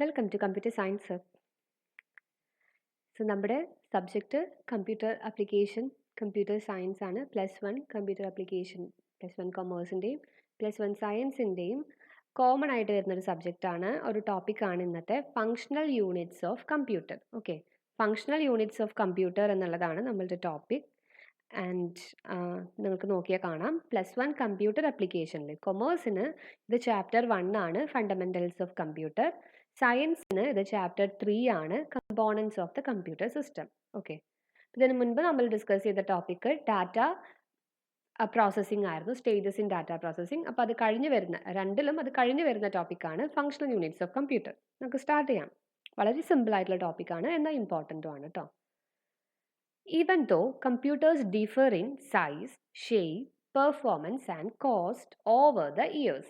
Welcome to computer science. നമ്മുടെ subject computer application computer science ആണ്. +1 computer application, +1 കൊമേഴ്സിൻ്റെയും +1 സയൻസിൻ്റെയും കോമൺ ആയിട്ട് വരുന്നൊരു സബ്ജക്റ്റാണ്, ഒരു ടോപ്പിക്കാണ് ഇന്നത്തെ functional units of computer. Okay, functional units of computer എന്നുള്ളതാണ് നമ്മളുടെ ടോപ്പിക്. ആൻഡ് നിങ്ങൾക്ക് നോക്കിയാൽ കാണാം, +1 കമ്പ്യൂട്ടർ ആപ്ലിക്കേഷനിൽ കൊമേഴ്സിന് ഇത് ചാപ്റ്റർ 1 ആണ്, ഫണ്ടമെൻ്റൽസ് ഓഫ് കമ്പ്യൂട്ടർ. സയൻസിന് ഇത് ചാപ്റ്റർ 3 ആണ്, components of the computer system. Okay, ഇതിന് മുൻപ് നമ്മൾ ഡിസ്കസ് ചെയ്ത ടോപ്പിക്ക് ഡാറ്റ പ്രോസസ്സിംഗ് ആയിരുന്നു, സ്റ്റേജസ് ഇൻ ഡാറ്റ പ്രോസസ്സിംഗ്. അപ്പോൾ അത് കഴിഞ്ഞ് വരുന്ന രണ്ടിലും അത് കഴിഞ്ഞ് വരുന്ന ടോപ്പിക്കാണ് ഫങ്ഷണൽ യൂണിറ്റ്സ് ഓഫ് കമ്പ്യൂട്ടർ. നമുക്ക് സ്റ്റാർട്ട് ചെയ്യാം. വളരെ സിമ്പിൾ ആയിട്ടുള്ള ടോപ്പിക്കാണ്, എന്നാൽ ഇമ്പോർട്ടൻറ്റും ആണ് കേട്ടോ. Even though computers differ in size, shape, performance and cost over the years,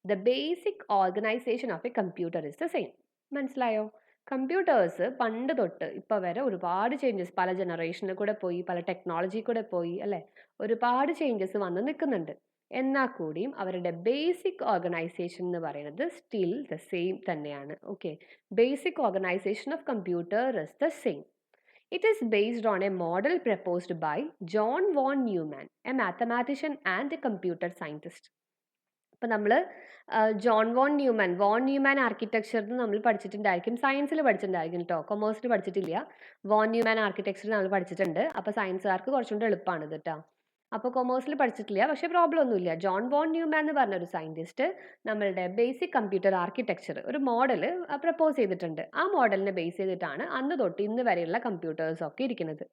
the basic organization of a computer is the same. മനസ്സിലായോ? കമ്പ്യൂട്ടേഴ്സ് പണ്ട് തൊട്ട് ഇപ്പോൾ വരെ ഒരുപാട് ചേഞ്ചസ്, പല ജനറേഷനിൽ കൂടെ പോയി, പല ടെക്നോളജി കൂടെ പോയി, അല്ലേ? ഒരുപാട് ചേഞ്ചസ് വന്ന് നിൽക്കുന്നുണ്ട്. എന്നാൽ കൂടിയും അവരുടെ ബേസിക് ഓർഗനൈസേഷൻ എന്ന് പറയുന്നത് സ്റ്റിൽ ദ സെയിം തന്നെയാണ്. Okay, basic organisation of computer is the same. It is based on a model proposed by John von Neumann, a mathematician and a computer scientist. അപ്പോൾ നമ്മൾ ജോൺ വോൺ ന്യൂമാൻ ആർക്കിടെക്ചർ നമ്മൾ പഠിച്ചിട്ടുണ്ടായിരിക്കും, സയൻസിൽ പഠിച്ചിട്ടുണ്ടായിരിക്കും കേട്ടോ, കൊമേഴ്സിൽ പഠിച്ചിട്ടില്ല. Von Newman architecture നമ്മൾ പഠിച്ചിട്ടുണ്ട്. അപ്പോൾ സയൻസുകാർക്ക് കുറച്ചുകൂടി എളുപ്പമാണ് ഇത് കേട്ടോ. അപ്പോൾ കൊമേഴ്സിൽ പഠിച്ചിട്ടില്ല, പക്ഷേ പ്രോബ്ലം ഒന്നുമില്ല. ജോൺ വോൺ ന്യൂമാൻ എന്ന് പറഞ്ഞൊരു സയൻറ്റിസ്റ്റ് നമ്മളുടെ ബേസിക് കമ്പ്യൂട്ടർ ആർക്കിടെക്ചർ ഒരു മോഡൽ പ്രപ്പോസ് ചെയ്തിട്ടുണ്ട്. ആ മോഡലിനെ ബേസ് ചെയ്തിട്ടാണ് അന്ന് തൊട്ട് ഇന്ന് വരെയുള്ള കമ്പ്യൂട്ടേഴ്സ് ഒക്കെ ഇരിക്കുന്നത്.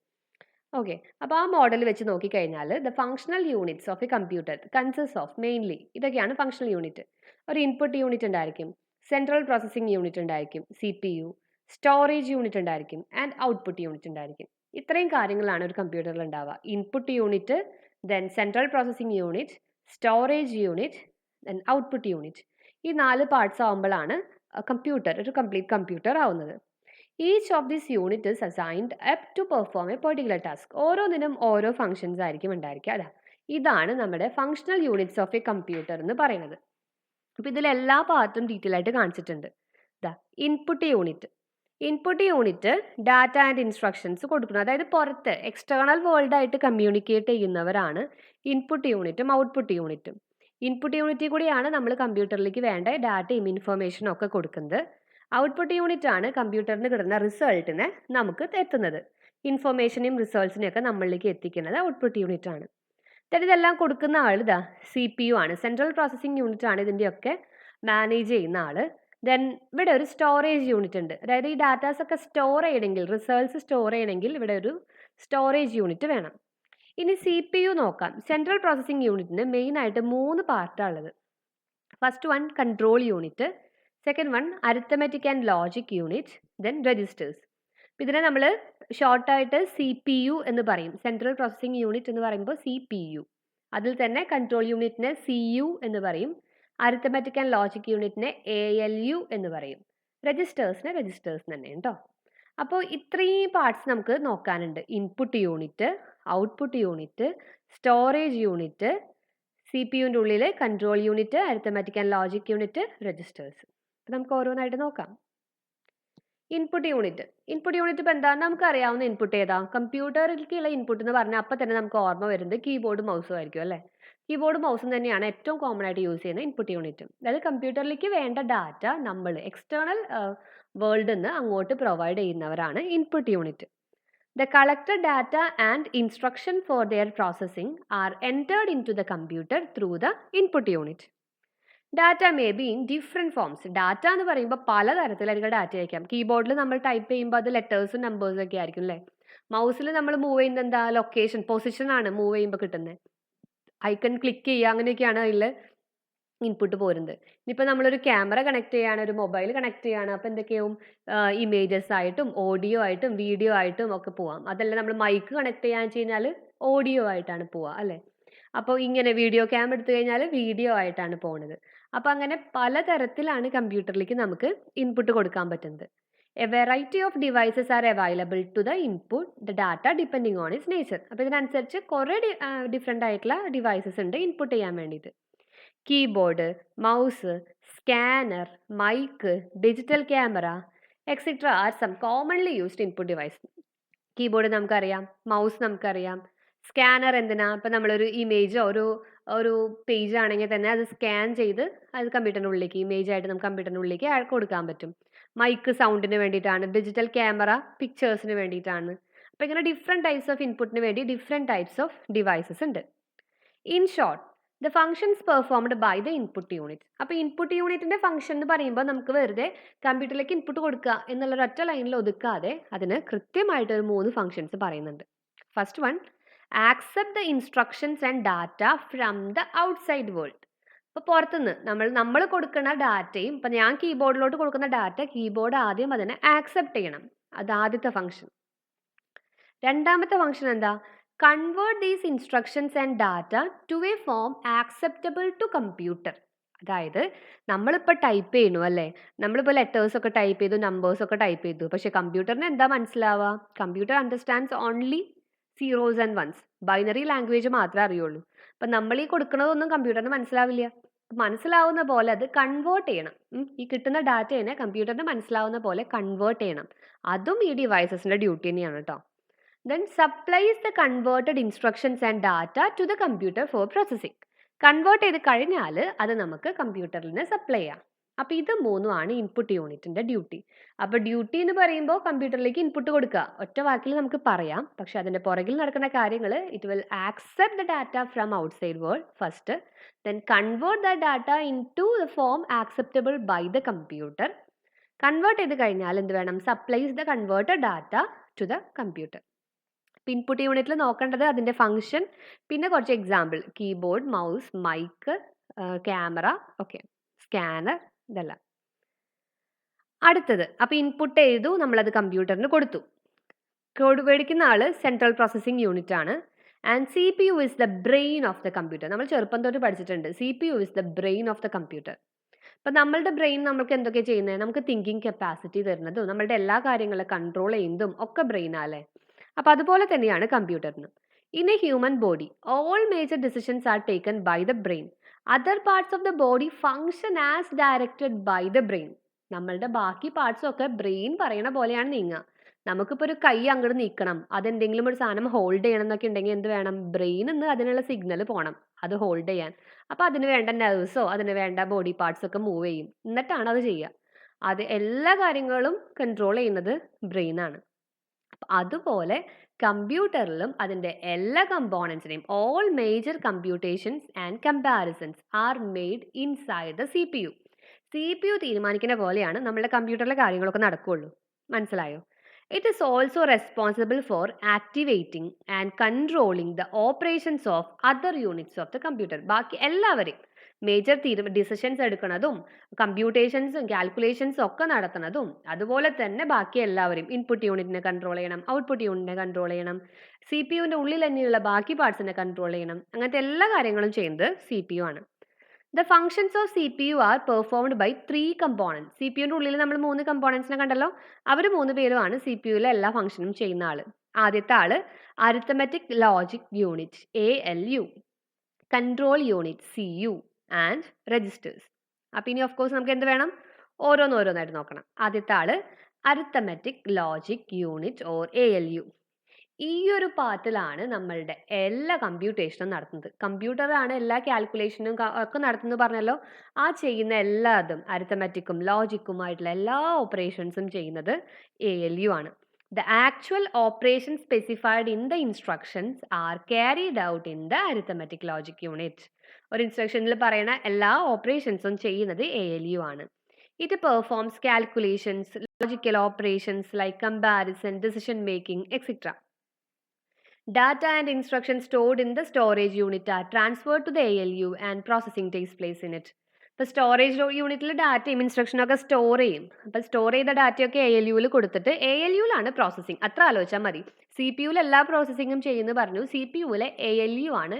ഓക്കെ, അപ്പോൾ ആ മോഡൽ വെച്ച് നോക്കിക്കഴിഞ്ഞാൽ the functional units of a computer consist of mainly ഇതൊക്കെയാണ് ഫങ്ഷണൽ യൂണിറ്റ്. ഒരു ഇൻപുട്ട് യൂണിറ്റ് ഉണ്ടായിരിക്കും, സെൻട്രൽ പ്രോസസ്സിംഗ് യൂണിറ്റ് ഉണ്ടായിരിക്കും CPU, സ്റ്റോറേജ് യൂണിറ്റ് ഉണ്ടായിരിക്കും ആൻഡ് ഔട്ട്പുട്ട് യൂണിറ്റ് ഉണ്ടായിരിക്കും. ഇത്രയും കാര്യങ്ങളാണ് ഒരു കമ്പ്യൂട്ടറിൽ ഉണ്ടാവുക. Input unit, then central processing unit, storage unit, then output unit. ഈ 4 പാർട്സ് ആവുമ്പോഴാണ് കമ്പ്യൂട്ടർ ഒരു കംപ്ലീറ്റ് കമ്പ്യൂട്ടർ ആവുന്നത്. Each of this unit is assigned up to perform a particular task. ഓരോന്നിനും ഓരോ ഫംഗ്ഷൻസ് ആയിരിക്കും ഉണ്ടായിരിക്കുക. അതാ ഇതാണ് നമ്മുടെ functional units of a computer എന്ന് പറയുന്നത്. അപ്പോൾ ഇതിൽ എല്ലാ പാർട്ടും ഡീറ്റെയിൽ ആയിട്ട് കാണിച്ചിട്ടുണ്ട്. ഇതാ input unit data and instructions കൊടുക്കുന്നത്, അതായത് പുറത്ത് എക്സ്റ്റേണൽ വേൾഡ് ആയിട്ട് കമ്മ്യൂണിക്കേറ്റ് ചെയ്യുന്നവരാണ് ഇൻപുട്ട് യൂണിറ്റും ഔട്ട്പുട്ട് യൂണിറ്റും. ഇൻപുട്ട് യൂണിറ്റിൽ കൂടിയാണ് നമ്മൾ കമ്പ്യൂട്ടറിലേക്ക് വേണ്ട ഡാറ്റയും ഇൻഫർമേഷനും ഒക്കെ കൊടുക്കുന്നത്. ഔട്ട്പുട്ട് യൂണിറ്റ് ആണ് കമ്പ്യൂട്ടറിന് കിട്ടുന്ന റിസൾട്ടിനെ നമുക്ക് എത്തുന്നത്. ഇൻഫർമേഷനെയും റിസൾട്ട്സിനെയും ഒക്കെ നമ്മളിലേക്ക് എത്തിക്കുന്നത് ഔട്ട്പുട്ട് യൂണിറ്റ് ആണ്. ഇതെല്ലാം കൊടുക്കുന്ന ആൾ ഇതാ CPU ആണ്, സെൻട്രൽ പ്രോസസ്സിംഗ് യൂണിറ്റ് ആണ് ഇതിൻ്റെയൊക്കെ മാനേജ് ചെയ്യുന്ന ആൾ. ദെൻ ഇവിടെ ഒരു സ്റ്റോറേജ് യൂണിറ്റ് ഉണ്ട്, അതായത് ഈ ഡാറ്റാസ് ഒക്കെ സ്റ്റോർ ചെയ്യണമെങ്കിൽ, റിസൾട്ട്സ് സ്റ്റോർ ചെയ്യണമെങ്കിൽ ഇവിടെ ഒരു സ്റ്റോറേജ് യൂണിറ്റ് വേണം. ഇനി CPU നോക്കാം. സെൻട്രൽ പ്രോസസ്സിംഗ് യൂണിറ്റിന് മെയിനായിട്ട് 3 പാർട്ടാണ് ഉള്ളത്. First one control unit, second one arithmetic and logic unit, then registers. ഇതിനെ നമ്മൾ ഷോർട്ടായിട്ട് CPU എന്ന് പറയും. സെൻട്രൽ പ്രോസസ്സിംഗ് യൂണിറ്റ് എന്ന് പറയുമ്പോൾ CPU. അതിൽ തന്നെ കൺട്രോൾ യൂണിറ്റിനെ CU എന്ന് പറയും, അരിത്തമെറ്റിക് ആൻഡ് ലോജിക് യൂണിറ്റിനെ ALU എന്ന് പറയും, രജിസ്റ്റേഴ്സിനെ രജിസ്റ്റേഴ്സ് തന്നെ കേട്ടോ. അപ്പോൾ ഇത്രയും പാർട്സ് നമുക്ക് നോക്കാനുണ്ട്. Input unit, output unit, storage unit, CPUവിൻ്റെ ഉള്ളിൽ control unit, arithmetic and logic unit, registers. അപ്പോൾ നമുക്ക് ഓരോന്നായിട്ട് നോക്കാം. ഇൻപുട്ട് യൂണിറ്റ് ഇപ്പോൾ എന്താ, നമുക്ക് അറിയാവുന്ന ഇൻപുട്ട് ഏതാ? കമ്പ്യൂട്ടറിലേക്കുള്ള ഇൻപുട്ട് എന്ന് പറഞ്ഞാൽ അപ്പം തന്നെ നമുക്ക് ഓർമ്മ വരുന്നത് കീബോർഡ് മൗസും ആയിരിക്കും അല്ലേ? കീബോർഡ് മൗസും തന്നെയാണ് ഏറ്റവും കോമൺ ആയിട്ട് യൂസ് ചെയ്യുന്ന ഇൻപുട്ട് യൂണിറ്റ്. അതായത് കമ്പ്യൂട്ടറിലേക്ക് വേണ്ട ഡാറ്റ നമ്മൾ എക്സ്റ്റേണൽ വേൾഡിൽ നിന്ന് അങ്ങോട്ട് പ്രൊവൈഡ് ചെയ്യുന്നവരാണ് input unit. The collected data and instruction for their processing are entered into the computer through the input unit. Data may be in different forms. Data എന്ന് പറയുമ്പോൾ പലതരത്തിലായിരിക്കും ഡാറ്റ അയക്കാം. കീബോർഡിൽ നമ്മൾ ടൈപ്പ് ചെയ്യുമ്പോൾ അത് ലെറ്റേഴ്സും നമ്പേഴ്സും ഒക്കെ ആയിരിക്കും അല്ലേ? മൗസിൽ നമ്മൾ മൂവ് ചെയ്യുന്നത് എന്താ? ലൊക്കേഷൻ, പൊസിഷനാണ് മൂവ് ചെയ്യുമ്പോൾ കിട്ടുന്നത്. ഐക്കൺ ക്ലിക്ക് ചെയ്യുക, അങ്ങനെയൊക്കെയാണ് അതിൽ ഇൻപുട്ട് പോരുന്നത്. ഇനിയിപ്പോൾ നമ്മളൊരു ക്യാമറ കണക്ട് ചെയ്യുകയാണ്, ഒരു മൊബൈൽ കണക്ട് ചെയ്യുകയാണ്, അപ്പോൾ എന്തൊക്കെയാവും? ഇമേജസ് ആയിട്ടും ഓഡിയോ ആയിട്ടും വീഡിയോ ആയിട്ടും ഒക്കെ പോവാം. അതല്ല നമ്മൾ മൈക്ക് കണക്ട് ചെയ്യാന്ന് വെച്ച് കഴിഞ്ഞാൽ ഓഡിയോ ആയിട്ടാണ് പോവുക അല്ലേ? അപ്പോൾ ഇങ്ങനെ വീഡിയോ ക്യാം എടുത്തു കഴിഞ്ഞാൽ വീഡിയോ ആയിട്ടാണ് പോകുന്നത്. അപ്പോൾ അങ്ങനെ പലതരത്തിലാണ് കമ്പ്യൂട്ടറിലേക്ക് നമുക്ക് ഇൻപുട്ട് കൊടുക്കാൻ പറ്റുന്നത്. A variety of devices are available to the input the data depending on its nature. അപ്പോൾ ഇതിനനുസരിച്ച് കുറേ ഡിഫറെൻ്റ് ആയിട്ടുള്ള ഡിവൈസസ് ഉണ്ട് ഇൻപുട്ട് ചെയ്യാൻ വേണ്ടിയിട്ട്. Keyboard, mouse, scanner, mic, digital camera, etc. are some commonly used input device. Keyboard നമുക്കറിയാം, mouse നമുക്കറിയാം. Scanner എന്തിനാ? ഇപ്പം നമ്മളൊരു ഇമേജോ ഒരു പേജ് ആണെങ്കിൽ തന്നെ അത് സ്കാൻ ചെയ്ത് അത് കമ്പ്യൂട്ടറിൻ്റെ ഉള്ളിലേക്ക് ഇമേജ് ആയിട്ട് നമുക്ക് കമ്പ്യൂട്ടറിൻ്റെ ഉള്ളിലേക്ക് കൊടുക്കാൻ പറ്റും. മൈക്ക് സൗണ്ടിന് വേണ്ടിയിട്ടാണ്, ഡിജിറ്റൽ ക്യാമറ പിക്ചേഴ്സിന് വേണ്ടിയിട്ടാണ്. അപ്പോൾ ഇങ്ങനെ ഡിഫറെൻറ്റ് ടൈപ്സ് ഓഫ് ഇൻപുട്ടിന് വേണ്ടി ഡിഫറെൻറ്റ് ടൈപ്സ് ഓഫ് ഡിവൈസസ് ഉണ്ട്. In short, the functions performed by the input unit. അപ്പോൾ ഇൻപുട്ട് യൂണിറ്റിൻ്റെ ഫംഗ്ഷൻ എന്ന് പറയുമ്പോൾ നമുക്ക് വെറുതെ കമ്പ്യൂട്ടറിലേക്ക് ഇൻപുട്ട് കൊടുക്കുക എന്നുള്ള ഒറ്റ ലൈനിൽ ഒതുക്കാതെ അതിന് കൃത്യമായിട്ട് ഒരു 3 ഫംഗ്ഷൻസ് പറയുന്നുണ്ട്. First one, accept the instructions and data from the outside world. അപ്പോൾ പുറത്തുനിന്ന് നമ്മൾ കൊടുക്കുന്ന ഡാറ്റയും ഇപ്പം ഞാൻ കീബോർഡിലോട്ട് കൊടുക്കുന്ന ഡാറ്റ കീബോർഡ് ആദ്യം അതിനെ ആക്സെപ്റ്റ് ചെയ്യണം. അത് ആദ്യത്തെ ഫംഗ്ഷൻ. രണ്ടാമത്തെ ഫംഗ്ഷൻ എന്താ? Convert these instructions and data to a form acceptable to computer. അതായത് നമ്മളിപ്പോൾ ടൈപ്പ് ചെയ്യണു അല്ലേ, നമ്മളിപ്പോൾ ലെറ്റേഴ്സ് ഒക്കെ ടൈപ്പ് ചെയ്തു, നമ്പേഴ്സ് ഒക്കെ ടൈപ്പ് ചെയ്തു, പക്ഷേ കമ്പ്യൂട്ടറിന് എന്താ മനസ്സിലാവുക? Computer understands only zeros and ones, binary language മാത്രമേ അറിയുള്ളൂ. അപ്പം നമ്മൾ ഈ കൊടുക്കുന്നതൊന്നും കമ്പ്യൂട്ടറിന് മനസ്സിലാവില്ല. മനസ്സിലാവുന്ന പോലെ അത് കൺവേർട്ട് ചെയ്യണം. ഈ കിട്ടുന്ന ഡാറ്റയെ കമ്പ്യൂട്ടറിന് മനസ്സിലാവുന്ന പോലെ കൺവേർട്ട് ചെയ്യണം. അതും ഈ ഡിവൈസസിൻ്റെ ഡ്യൂട്ടി തന്നെയാണ് കേട്ടോ. Then supplies the converted instructions and data to the computer for processing. Convert ചെയ്ത് കഴിഞ്ഞാൽ അത് നമുക്ക് കമ്പ്യൂട്ടറിന് സപ്ലൈ ചെയ്യാം. അപ്പോൾ ഇത് 3 ഇൻപുട്ട് യൂണിറ്റിൻ്റെ ഡ്യൂട്ടി. അപ്പോൾ ഡ്യൂട്ടി എന്ന് പറയുമ്പോൾ കമ്പ്യൂട്ടറിലേക്ക് ഇൻപുട്ട് കൊടുക്കുക, ഒറ്റ വാക്കിൽ നമുക്ക് പറയാം. പക്ഷെ അതിൻ്റെ പുറകിൽ നടക്കുന്ന കാര്യങ്ങൾ, it will accept the data from outside world first, then convert the data in to the form acceptable by the computer. Convert ചെയ്ത് കഴിഞ്ഞാൽ എന്ത് വേണം? Supplies the converted data to the computer. Input യൂണിറ്റിൽ നോക്കേണ്ടത് അതിൻ്റെ ഫംഗ്ഷൻ, പിന്നെ കുറച്ച് example, keyboard, mouse, mic, camera, okay, scanner, ഇതെല്ലാം. അടുത്തത്, അപ്പോൾ ഇൻപുട്ട് ചെയ്തു, നമ്മളത് കമ്പ്യൂട്ടറിന് കൊടുത്തു. മേടിക്കുന്ന ആൾ സെൻട്രൽ പ്രോസസ്സിംഗ് യൂണിറ്റ് ആണ്. And CPU is the brain of the computer. നമ്മൾ ചെറുപ്പം തൊട്ട് പഠിച്ചിട്ടുണ്ട്, CPU is the brain of the computer. അപ്പം നമ്മളുടെ ബ്രെയിൻ നമുക്ക് എന്തൊക്കെ ചെയ്യുന്നത്? നമുക്ക് തിങ്കിങ് കപ്പാസിറ്റി തരുന്നതും നമ്മളുടെ എല്ലാ കാര്യങ്ങളും കൺട്രോൾ ചെയ്യുന്നതും ഒക്കെ ബ്രെയിനാല്ലേ. അപ്പോൾ അതുപോലെ തന്നെയാണ് കമ്പ്യൂട്ടറിന്. In a human body all major decisions are taken by the brain. Other parts of the body function as directed by the brain. നമ്മളുടെ ബാക്കി പാർട്സൊക്കെ ബ്രെയിൻ പറയണ പോലെയാണ് നീങ്ങുക. നമുക്കിപ്പോൾ ഒരു കൈ അങ്ങോട്ട് നീക്കണം, അതെന്തെങ്കിലും ഒരു സാധനം ഹോൾഡ് ചെയ്യണം എന്നൊക്കെ ഉണ്ടെങ്കിൽ എന്ത് വേണം? ബ്രെയിനിൽ നിന്ന് അതിനുള്ള സിഗ്നൽ പോകണം അത് ഹോൾഡ് ചെയ്യാൻ. അപ്പോൾ അതിന് വേണ്ട നെർവ്സോ അതിന് വേണ്ട ബോഡി പാർട്സൊക്കെ മൂവ് ചെയ്യും, എന്നിട്ടാണ് അത് ചെയ്യുക. അത് എല്ലാ കാര്യങ്ങളും കൺട്രോൾ ചെയ്യുന്നത് ബ്രെയിനാണ്. അതുപോലെ കമ്പ്യൂട്ടറിലും അതിൻ്റെ എല്ലാ കമ്പോണൻസിനെയും all major computations and comparisons are made inside the CPU. CPU തീരുമാനിക്കുന്ന പോലെയാണ് നമ്മളുടെ കമ്പ്യൂട്ടറിലെ കാര്യങ്ങളൊക്കെ നടക്കുകയുള്ളൂ. മനസ്സിലായോ? It is also responsible for activating and controlling the operations of other units of the computer. ബാക്കി എല്ലാവരെയും മേജർ ഡിസിഷൻസ് എടുക്കുന്നതും കമ്പ്യൂട്ടേഷൻസും കാൽക്കുലേഷൻസും ഒക്കെ നടത്തുന്നതും അതുപോലെ തന്നെ ബാക്കി എല്ലാവരും ഇൻപുട്ട് യൂണിറ്റിനെ കൺട്രോൾ ചെയ്യണം, ഔട്ട്പുട്ട് യൂണിറ്റിനെ കൺട്രോൾ ചെയ്യണം, CPU-ൻ്റെ ഉള്ളിൽ തന്നെയുള്ള ബാക്കി പാർട്സിനെ കൺട്രോൾ ചെയ്യണം. അങ്ങനത്തെ എല്ലാ കാര്യങ്ങളും ചെയ്യുന്നത് CPU ആണ്. The functions of CPU are performed by 3 components. CPU-ൻ്റെ ഉള്ളിൽ നമ്മൾ 3 കമ്പോണൻസിനെ കണ്ടല്ലോ, അവർ 3 പേരുമാണ് CPU-ലെ എല്ലാ ഫംഗ്ഷനും ചെയ്യുന്ന ആൾ. ആദ്യത്തെ ആൾ arithmetic logic unit ALU, control unit CU and registers. അപ്പം ഇനി ഓഫ് കോഴ്സ് നമുക്ക് എന്ത് വേണം? ഓരോന്നോരോന്നായിട്ട് നോക്കണം. ആദ്യത്തെ ആൾ arithmetic logic unit or ALU. ഈ ഒരു പാർട്ടിലാണ് നമ്മളുടെ എല്ലാ കമ്പ്യൂട്ടേഷനും നടത്തുന്നത്. കമ്പ്യൂട്ടറാണ് എല്ലാ കാൽക്കുലേഷനും ഒക്കെ നടത്തുന്നത് പറഞ്ഞല്ലോ. ആ ചെയ്യുന്ന എല്ലാതും അരിത്തമെറ്റിക്കും ലോജിക്കുമായിട്ടുള്ള എല്ലാ ഓപ്പറേഷൻസും ചെയ്യുന്നത് ALU ആണ്. The actual operations specified in the instructions are carried out in the arithmetic logic unit. ഒരു ഇൻസ്ട്രക്ഷനിൽ പറയുന്ന എല്ലാ ഓപ്പറേഷൻസും ചെയ്യുന്നത് ALU ആണ്. It performs calculations, logical operations like comparison, decision making, etc. Data and instructions stored in the storage unit are transferred to the ALU and processing takes place in it. ഇപ്പോൾ storage യൂണിറ്റിൽ ഡാറ്റയും ഇൻസ്ട്രക്ഷനൊക്കെ store ചെയ്യും. അപ്പോൾ store ചെയ്ത ഡാറ്റയൊക്കെ ALU-ൽ കൊടുത്തിട്ട് ALU-ലാണ് processing. അത്ര ആലോചിച്ചാൽ മതി. CPU-ൽ എല്ലാ പ്രോസസ്സിങ്ങും ചെയ്യുന്നു പറഞ്ഞു, CPU-ലെ ALU ആണ്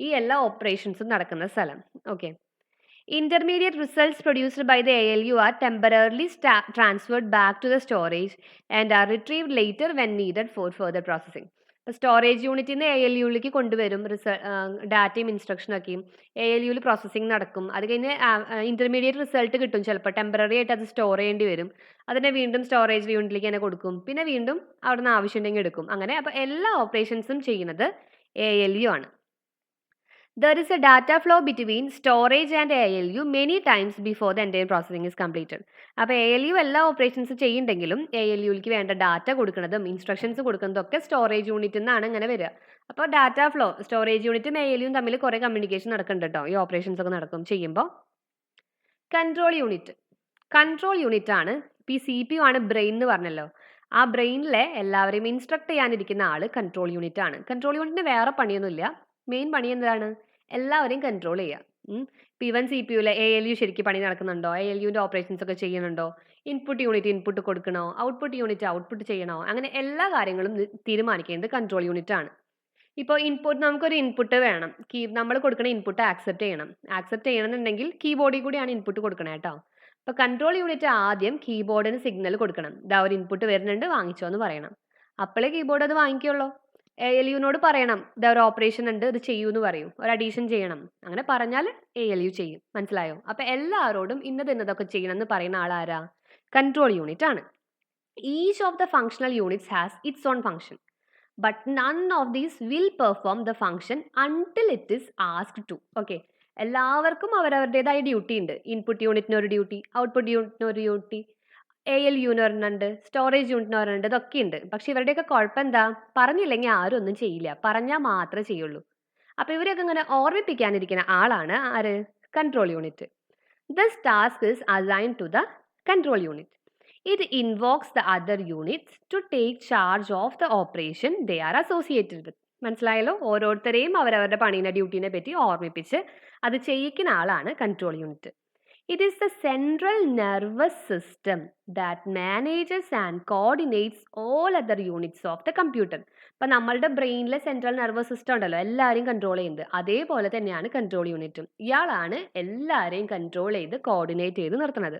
ഈ എല്ലാ ഓപ്പറേഷൻസും നടക്കുന്ന സ്ഥലം. Okay. Intermediate results produced by the ALU are temporarily transferred back to the storage and are retrieved later when needed for further processing. ഇപ്പോൾ സ്റ്റോറേജ് യൂണിറ്റിൽ നിന്ന് ALUവിലേക്ക് കൊണ്ടുവരും ഡാറ്റയും ഇൻസ്ട്രക്ഷനൊക്കെയും. ALUവിൽ പ്രോസസ്സിംഗ് നടക്കും. അത് കഴിഞ്ഞ് ഇന്റർമീഡിയറ്റ് റിസൾട്ട് കിട്ടും. ചിലപ്പോൾ ടെമ്പററി ആയിട്ട് അത് സ്റ്റോർ ചെയ്യേണ്ടി വരും. അതിനെ വീണ്ടും സ്റ്റോറേജ് യൂണിറ്റിലേക്ക് തന്നെ കൊടുക്കും. പിന്നെ വീണ്ടും അവിടെ നിന്ന് ആവശ്യമുണ്ടെങ്കിൽ എടുക്കും. അങ്ങനെ അപ്പോൾ എല്ലാ ഓപ്പറേഷൻസും ചെയ്യുന്നത് ALU ആണ്. There is a data flow between storage and ALU many times before the entire processing is completed. അപ്പോൾ ALU എല്ലാ ഓപ്പറേഷൻസ് ചെയ്യുന്നുണ്ടെങ്കിലും ALUവിലേക്ക് വേണ്ട ഡാറ്റ കൊടുക്കുന്നതും ഇൻസ്ട്രക്ഷൻസ് കൊടുക്കുന്നതും ഒക്കെ സ്റ്റോറേജ് യൂണിറ്റിൽ നിന്നാണ് ഇങ്ങനെ വരിക. അപ്പോൾ ഡാറ്റ ഫ്ലോ സ്റ്റോറേജ് യൂണിറ്റും ALUവും തമ്മിൽ കുറേ കമ്മ്യൂണിക്കേഷൻ നടക്കുന്നുണ്ട് കേട്ടോ. ഈ ഓപ്പറേഷൻസ് ഒക്കെ നടക്കും ചെയ്യുമ്പോൾ. കൺട്രോൾ യൂണിറ്റ് ആണ്. ഇപ്പോൾ ഈ CPU ആണ് ബ്രെയിൻ എന്ന് പറഞ്ഞല്ലോ. ആ ബ്രെയിനിലെ എല്ലാവരെയും ഇൻസ്ട്രക്ട് ചെയ്യാനിരിക്കുന്ന ആൾ കൺട്രോൾ യൂണിറ്റ് ആണ്. കൺട്രോൾ യൂണിറ്റിന് വേറെ പണിയൊന്നുമില്ല. മെയിൻ പണി എന്താണ്? എല്ലാവരെയും കൺട്രോൾ ചെയ്യുക. ഇപ്പോൾ ഇവൻ CPUവിലെ ALU ശരിക്കും പണി നടക്കുന്നുണ്ടോ, ALUവിൻ്റെ ഓപ്പറേഷൻസ് ഒക്കെ ചെയ്യുന്നുണ്ടോ, ഇൻപുട്ട് യൂണിറ്റ് ഇൻപുട്ട് കൊടുക്കണോ, ഔട്ട്പുട്ട് യൂണിറ്റ് ഔട്ട്പുട്ട് ചെയ്യണോ, അങ്ങനെ എല്ലാ കാര്യങ്ങളും തീരുമാനിക്കുന്നത് കൺട്രോൾ യൂണിറ്റ് ആണ്. ഇപ്പോൾ നമുക്കൊരു ഇൻപുട്ട് വേണം. നമ്മൾ കൊടുക്കുന്ന ഇൻപുട്ട് ആക്സെപ്റ്റ് ചെയ്യണം. ആക്സെപ്റ്റ് ചെയ്യണമെന്നുണ്ടെങ്കിൽ കീബോർഡിൽ കൂടിയാണ് ഇൻപുട്ട് കൊടുക്കണേ കേട്ടോ. അപ്പോൾ കൺട്രോൾ യൂണിറ്റ് ആദ്യം കീബോർഡിന് സിഗ്നൽ കൊടുക്കണം. ഇതാ ഒരു ഇൻപുട്ട് വരുന്നുണ്ട്, വാങ്ങിച്ചോ എന്ന് പറയണം. അപ്പോഴേ കീബോർഡ് അത് വാങ്ങിക്കുള്ളൂ. ALUവിനോട് പറയണം, ഇതാ ഒരു ഓപ്പറേഷൻ ഉണ്ട്, ഇത് ചെയ്യൂ എന്ന് പറയും, ഒരു അഡീഷൻ ചെയ്യണം. അങ്ങനെ പറഞ്ഞാൽ ALU ചെയ്യും. മനസ്സിലായോ? അപ്പോൾ എല്ലാവരോടും ഇന്നതൊക്കെ ചെയ്യണം എന്ന് പറയുന്ന ആളാരാ? കൺട്രോൾ യൂണിറ്റ് ആണ്. Each of the functional units has its own function, but none of these will perform the function until it is asked to. Okay, എല്ലാവർക്കും അവരവരുടേതായ ഡ്യൂട്ടി ഉണ്ട്. ഇൻപുട്ട് യൂണിറ്റിന് ഒരു ഡ്യൂട്ടി, ഔട്ട്പുട്ട് യൂണിറ്റിന് ഒരു ഡ്യൂട്ടി, ALUവിന് ഒരെണ്ണുണ്ട്, സ്റ്റോറേജ് യൂണിറ്റിന് ഒരെണ്ണുണ്ട്, ഇതൊക്കെ ഉണ്ട്. പക്ഷെ ഇവരുടെയൊക്കെ കുഴപ്പം എന്താ? പറഞ്ഞില്ലെങ്കിൽ ആരും ഒന്നും ചെയ്യില്ല, പറഞ്ഞാൽ മാത്രമേ ചെയ്യുള്ളൂ. അപ്പോൾ ഇവരെയൊക്കെ ഇങ്ങനെ ഓർമ്മിപ്പിക്കാനിരിക്കുന്ന ആളാണ് ആര്? Control unit. This task is assigned to the control unit. It invokes the other units to take charge of the operation they are associated with. മനസ്സിലായല്ലോ? ഓരോരുത്തരെയും അവരവരുടെ പണീനെ ഡ്യൂട്ടീനെ പറ്റി ഓർമ്മിപ്പിച്ച് അത് ചെയ്യിക്കുന്ന ആളാണ് control unit. It is the central nervous system that manages and coordinates all other units of the computer. അപ്പം നമ്മളുടെ ബ്രെയിനിലെ central nervous system ഉണ്ടല്ലോ, എല്ലാവരെയും കൺട്രോൾ ചെയ്യുന്നത്. അതേപോലെ തന്നെയാണ് കൺട്രോൾ യൂണിറ്റും. ഇയാളാണ് എല്ലാവരെയും കൺട്രോൾ ചെയ്ത് കോർഡിനേറ്റ് ചെയ്ത് നിർത്തുന്നത്.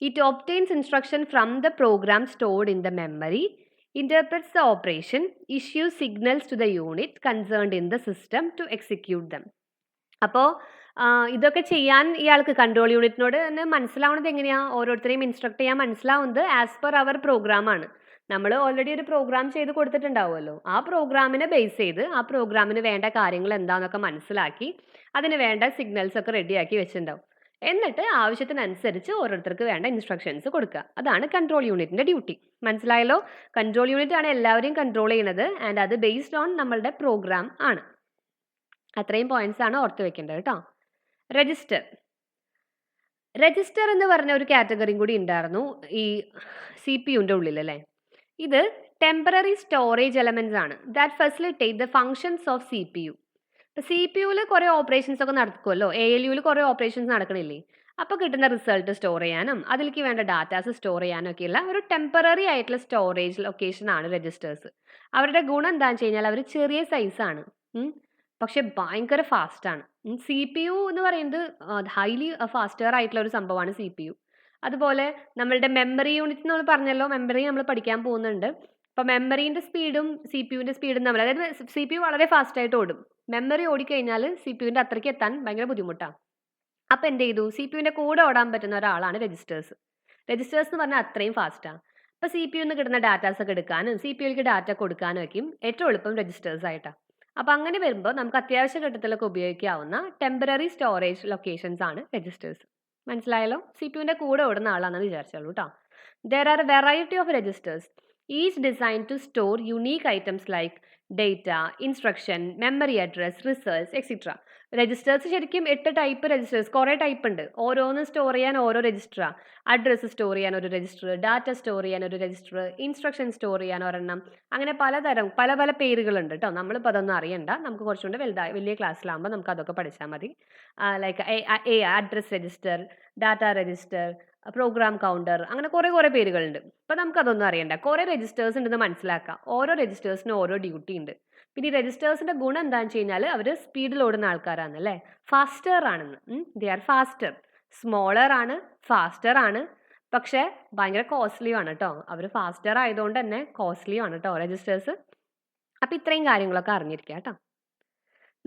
It obtains instruction from the program stored in the memory, interprets the operation, issues signals to the unit concerned in the system to execute them. അപ്പോൾ ഇതൊക്കെ ചെയ്യാൻ ഇയാൾക്ക് കൺട്രോൾ യൂണിറ്റിനോട് തന്നെ മനസ്സിലാവുന്നത് എങ്ങനെയാണ്? ഓരോരുത്തരെയും ഇൻസ്ട്രക്ട് ചെയ്യാൻ മനസ്സിലാവുന്നത് ആസ് പെർ അവർ പ്രോഗ്രാമാണ്. നമ്മൾ ഓൾറെഡി ഒരു പ്രോഗ്രാം ചെയ്ത് കൊടുത്തിട്ടുണ്ടാവുമല്ലോ. ആ പ്രോഗ്രാമിനെ ബേസ് ചെയ്ത് ആ പ്രോഗ്രാമിന് വേണ്ട കാര്യങ്ങൾ എന്താണെന്നൊക്കെ മനസ്സിലാക്കി അതിന് വേണ്ട സിഗ്നൽസ് ഒക്കെ റെഡിയാക്കി വെച്ചിട്ടുണ്ടാവും. എന്നിട്ട് ആവശ്യത്തിനനുസരിച്ച് ഓരോരുത്തർക്ക് വേണ്ട ഇൻസ്ട്രക്ഷൻസ് കൊടുക്കുക. അതാണ് കൺട്രോൾ യൂണിറ്റിന്റെ ഡ്യൂട്ടി. മനസ്സിലായല്ലോ? കൺട്രോൾ യൂണിറ്റ് ആണ് എല്ലാവരെയും കൺട്രോൾ ചെയ്യുന്നത്. ആൻഡ് അത് ബേസ്ഡ് ഓൺ നമ്മളുടെ പ്രോഗ്രാം ആണ്. അത്രയും പോയിന്റ്സ് ആണ് ഓർത്ത് വെക്കേണ്ടത് കേട്ടോ. രജിസ്റ്റർ എന്ന് പറഞ്ഞ ഒരു കാറ്റഗറിയും കൂടി ഉണ്ടായിരുന്നു ഈ CPUവിൻ്റെ ഉള്ളിൽ അല്ലേ. ഇത് ടെമ്പററി സ്റ്റോറേജ് എലമെന്റ്സ് ആണ് that facilitate the functions of CPU. ഇപ്പോൾ CPUവിൽ കുറേ ഓപ്പറേഷൻസ് ഒക്കെ നടക്കുമല്ലോ, ALUവിൽ കുറേ ഓപ്പറേഷൻസ് നടക്കണില്ലേ. അപ്പോൾ കിട്ടുന്ന റിസൾട്ട് സ്റ്റോർ ചെയ്യാനും അതിലേക്ക് വേണ്ട ഡാറ്റാസ് സ്റ്റോർ ചെയ്യാനും ഒക്കെയുള്ള ഒരു ടെമ്പററി ആയിട്ടുള്ള സ്റ്റോറേജ് ലൊക്കേഷൻ ആണ് രജിസ്റ്റേഴ്സ്. അവരുടെ ഗുണം എന്താണെന്ന് വെച്ച് കഴിഞ്ഞാൽ അവർ ചെറിയ സൈസാണ്, പക്ഷെ ഭയങ്കര ഫാസ്റ്റാണ്. CPU എന്ന് പറയുന്നത് ഹൈലി ഫാസ്റ്റർ ആയിട്ടുള്ള ഒരു സംഭവമാണ് CPU. അതുപോലെ നമ്മളുടെ മെമ്മറി യൂണിറ്റ് നമ്മൾ പറഞ്ഞല്ലോ, മെമ്മറി നമ്മൾ പഠിക്കാൻ പോകുന്നുണ്ട്. അപ്പോൾ മെമ്മറീൻ്റെ സ്പീഡും CPUവിൻ്റെ സ്പീഡും തമ്മിൽ, അതായത് CPU വളരെ ഫാസ്റ്റായിട്ട് ഓടും, മെമ്മറി ഓടിക്കഴിഞ്ഞാൽ CPUവിൻ്റെ അത്രയ്ക്ക് എത്താൻ ഭയങ്കര ബുദ്ധിമുട്ടാണ്. അപ്പോൾ എന്ത് ചെയ്തു? CPUവിൻ്റെ കൂടെ ഓടാൻ പറ്റുന്ന ഒരാളാണ് രജിസ്റ്റേഴ്സ് എന്ന് പറഞ്ഞാൽ അത്രയും ഫാസ്റ്റാണ്. അപ്പോൾ CPUവിൽ നിന്ന് കിട്ടുന്ന ഡാറ്റാസ് ഒക്കെ എടുക്കാനും CPUവിലേക്ക് ഡാറ്റ കൊടുക്കാനും ഒക്കെയും ഏറ്റവും എളുപ്പം രജിസ്റ്റേഴ്സ് ആയിട്ടാണ്. അപ്പോൾ അങ്ങനെ വരുമ്പോൾ നമുക്ക് അത്യാവശ്യ ഘട്ടത്തിലൊക്കെ ഉപയോഗിക്കാവുന്ന ടെമ്പററി സ്റ്റോറേജ് ലൊക്കേഷൻസ് ആണ് രജിസ്റ്റേഴ്സ്. മനസ്സിലായല്ലോ? CPUവിൻ്റെ കൂടെ ഓടുന്ന ആളാണെന്ന് വിചാരിച്ചോളൂ കേട്ടോ. There are a variety of registers, each designed to store unique items like data, instruction, memory address, results, etc. Registers ശരിക്കും 8 ടൈപ്പ് രജിസ്റ്റേഴ്സ്, കുറേ ടൈപ്പ് ഉണ്ട്. ഓരോന്ന് സ്റ്റോർ ചെയ്യാൻ ഓരോ രജിസ്റ്ററാണ്. അഡ്രസ്സ് സ്റ്റോർ ചെയ്യാൻ ഒരു രജിസ്റ്റർ, ഡാറ്റ സ്റ്റോർ ചെയ്യാൻ ഒരു രജിസ്റ്റർ, ഇൻസ്ട്രക്ഷൻ സ്റ്റോർ ചെയ്യാൻ ഒരെണ്ണം, അങ്ങനെ പലതരം പല പേരുകളുണ്ട് കേട്ടോ. നമ്മളിപ്പോൾ അതൊന്നും അറിയണ്ട, നമുക്ക് കുറച്ചുകൊണ്ട് വലിയ ക്ലാസ്സിലാകുമ്പോൾ നമുക്ക് അതൊക്കെ പഠിച്ചാൽ മതി. Like address register, data register, program counter, അങ്ങനെ കുറേ പേരുകളുണ്ട്. അപ്പോൾ നമുക്കതൊന്നും അറിയണ്ട. കുറേ രജിസ്റ്റേഴ്സ് ഉണ്ടെന്ന് മനസ്സിലാക്കാം. ഓരോ രജിസ്റ്റേഴ്സിനും ഓരോ ഡ്യൂട്ടി ഉണ്ട്. പിന്നെ ഈ രജിസ്റ്റേഴ്സിൻ്റെ ഗുണം എന്താണെന്ന് വെച്ച് കഴിഞ്ഞാൽ അവർ സ്പീഡിൽ ഓടുന്ന ആൾക്കാരാണ് അല്ലേ, ഫാസ്റ്റർ ആണെന്ന്. ദേ ആർ ഫാസ്റ്റർ, സ്മോളർ ആണ്, ഫാസ്റ്റർ ആണ്, പക്ഷേ ഭയങ്കര കോസ്റ്റ്ലിയും ആണ് കേട്ടോ. അവർ ഫാസ്റ്റർ ആയതുകൊണ്ട് തന്നെ കോസ്റ്റ്ലിയും ആണ് കേട്ടോ രജിസ്റ്റേഴ്സ്. അപ്പോൾ ഇത്രയും കാര്യങ്ങളൊക്കെ അറിഞ്ഞിരിക്കുക കേട്ടോ.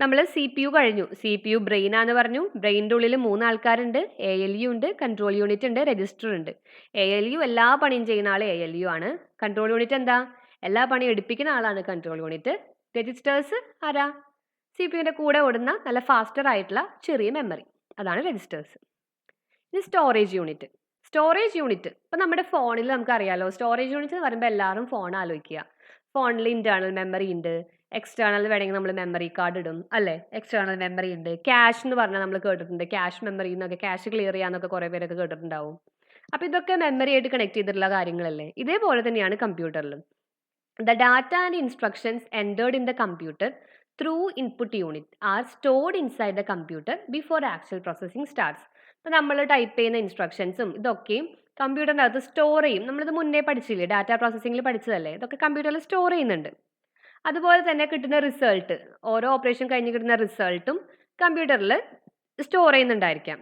നമ്മൾ CPU കഴിഞ്ഞു. CPU ബ്രെയിനാന്ന് പറഞ്ഞു. ബ്രെയിനിൻ്റെ ഉള്ളിൽ 3 ആൾക്കാരുണ്ട്. ALU ഉണ്ട്, കൺട്രോൾ യൂണിറ്റ് ഉണ്ട്, രജിസ്റ്റർ ഉണ്ട്. ALU എല്ലാ പണിയും ചെയ്യുന്ന ആൾ ALU ആണ്. കൺട്രോൾ യൂണിറ്റ് എന്താ? എല്ലാ പണിയും എടുപ്പിക്കുന്ന ആളാണ് കൺട്രോൾ യൂണിറ്റ്. രജിസ്റ്റേഴ്സ് ആരാ? CPUവിൻ്റെ കൂടെ ഓടുന്ന നല്ല ഫാസ്റ്റർ ആയിട്ടുള്ള ചെറിയ മെമ്മറി, അതാണ് രജിസ്റ്റേഴ്സ്. ഇനി സ്റ്റോറേജ് യൂണിറ്റ്. സ്റ്റോറേജ് യൂണിറ്റ് ഇപ്പം നമ്മുടെ ഫോണിൽ നമുക്കറിയാലോ, സ്റ്റോറേജ് യൂണിറ്റ് എന്ന് പറയുമ്പോൾ എല്ലാവരും ഫോൺ ആലോചിക്കുക. ഫോണിൽ ഇൻറ്റേർണൽ മെമ്മറി ഉണ്ട്, എക്സ്റ്റേണൽ വേണമെങ്കിൽ നമ്മൾ മെമ്മറി കാർഡ് ഇടും അല്ലേ. എക്സ്റ്റേണൽ മെമ്മറി ഉണ്ട്. ക്യാഷ് എന്ന് പറഞ്ഞാൽ നമ്മൾ കേട്ടിട്ടുണ്ട്. ക്യാഷ് മെമ്മറി എന്നൊക്കെ, ക്യാഷ് ക്ലിയർ ചെയ്യാന്നൊക്കെ കുറേ പേരൊക്കെ കേട്ടിട്ടുണ്ടാവും. അപ്പോൾ ഇതൊക്കെ മെമ്മറി ആയിട്ട് കണക്ട് ചെയ്തിട്ടുള്ള കാര്യങ്ങളല്ലേ. ഇതേപോലെ തന്നെയാണ് കമ്പ്യൂട്ടറിലും. The data and instructions entered in the computer through input unit are stored inside the computer before actual processing starts. അപ്പോൾ നമ്മൾ ടൈപ്പ് ചെയ്യുന്ന ഇൻസ്ട്രക്ഷൻസും ഇതൊക്കെയും കമ്പ്യൂട്ടറിൻ്റെ അകത്ത് സ്റ്റോർ ചെയ്യും. നമ്മളിത് മുന്നേ പഠിച്ചില്ലേ, ഡാറ്റ പ്രോസസ്സിങ്ങിൽ പഠിച്ചതല്ലേ. ഇതൊക്കെ കമ്പ്യൂട്ടറിൽ സ്റ്റോർ ചെയ്യുന്നുണ്ട്. അതുപോലെ തന്നെ കിട്ടുന്ന റിസൾട്ട്, ഓരോ ഓപ്പറേഷൻ കഴിഞ്ഞ് കിട്ടുന്ന റിസൾട്ടും കമ്പ്യൂട്ടറിൽ സ്റ്റോർ ചെയ്യുന്നുണ്ടായിരിക്കാം.